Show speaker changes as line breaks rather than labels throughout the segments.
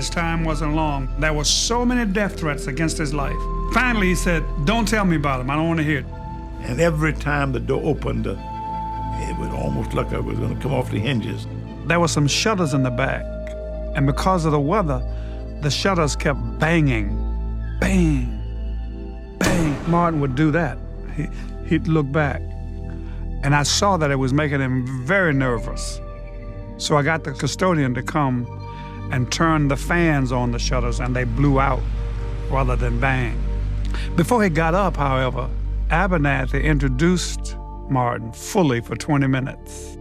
his time wasn't long. There were so many death threats against his life. Finally, he said, don't tell me about them. I don't want to hear it.
And every time the door opened, it was almost like it was going to come off the hinges.
There were some shutters in the back, and because of the weather, the shutters kept banging. Bang, bang. Martin would do that. He'd look back, and I saw that it was making him very nervous. So I got the custodian to come and turn the fans on the shutters, and they blew out rather than bang. Before he got up, however, Abernathy introduced Martin fully for 20 minutes.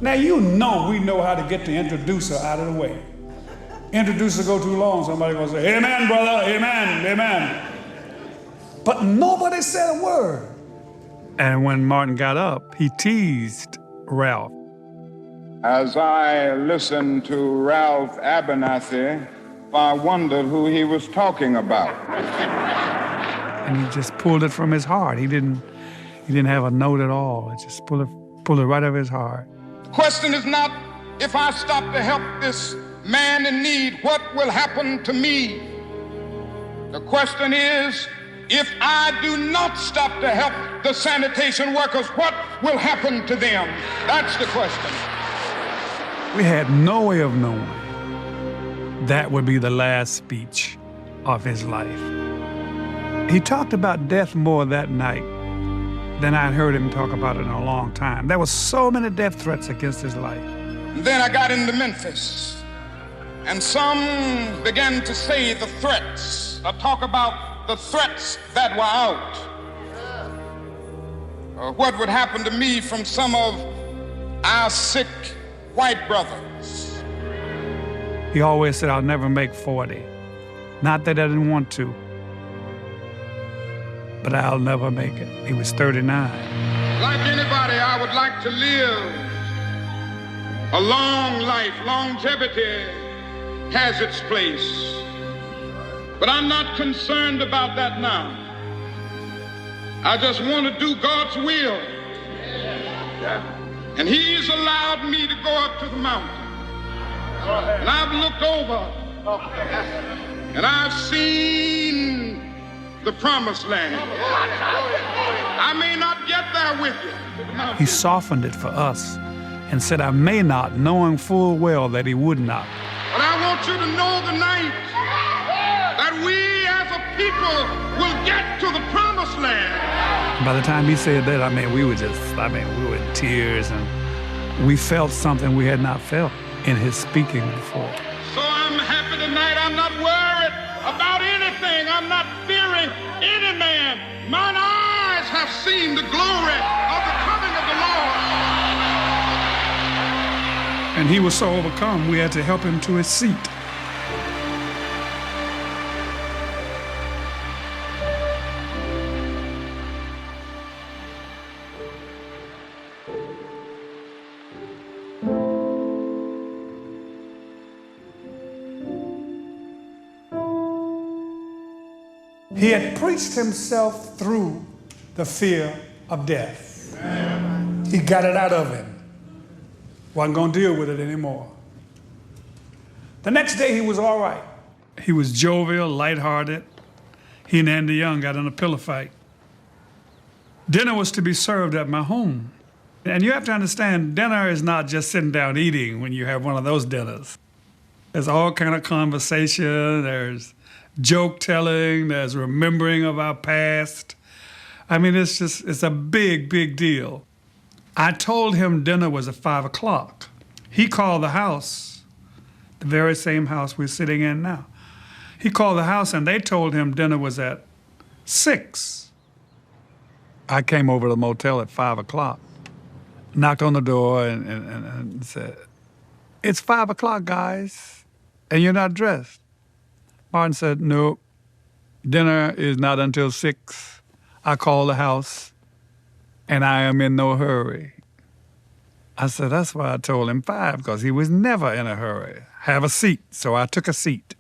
Now, you know we know how to get the introducer out of the way. Introducer go too long, somebody gonna say, amen, brother, amen, amen. But nobody said a word. And when Martin got up, he teased Ralph.
As I listened to Ralph Abernathy, I wondered who he was talking about.
And he just pulled it from his heart. He didn't have a note at all. He just pulled it right out of his heart.
The question is not if I stop to help this man in need, what will happen to me? The question is, if I do not stop to help the sanitation workers, what will happen to them? That's the question.
We had no way of knowing that would be the last speech of his life. He talked about death more that night than I'd heard him talk about it in a long time. There were so many death threats against his life.
And then I got into Memphis, and some began to say the threats, or talk about the threats that were out. What would happen to me from some of our sick white brothers.
He always said, I'll never make 40. Not that I didn't want to, but I'll never make it. He was 39.
Like anybody, I would like to live a long life. Longevity has its place. But I'm not concerned about that now. I just want to do God's will. And He's allowed me to go up to the mountain. And I've looked over and I've seen the promised land. I may not get there with you.
He softened it for us and said, I may not, knowing full well that he would not.
But I want you to know tonight that we as a people will get to the promised land.
By the time he said that, we were in tears, and we felt something we had not felt in his speaking before.
So I'm happy tonight. I'm not worried about anything. I'm not fearing any man. Mine eyes have seen the glory of the coming of the Lord.
And he was so overcome, we had to help him to his seat. He had preached himself through the fear of death. He got it out of him. Wasn't going to deal with it anymore. The next day, he was all right. He was jovial, lighthearted. He and Andy Young got in a pillow fight. Dinner was to be served at my home. And you have to understand, dinner is not just sitting down eating when you have one of those dinners. There's all kind of conversation, there's joke telling, there's remembering of our past. It's a big, big deal. I told him dinner was at 5 o'clock. He called the house, the very same house we're sitting in now. He called the house and they told him dinner was at 6. I came over to the motel at 5 o'clock, knocked on the door and said, it's 5 o'clock, guys, and you're not dressed. Martin said, no, dinner is not until 6. I called the house, and I am in no hurry. I said, that's why I told him 5, because he was never in a hurry. Have a seat. So I took a seat,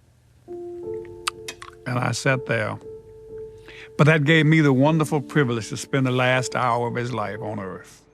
and I sat there. But that gave me the wonderful privilege to spend the last hour of his life on earth.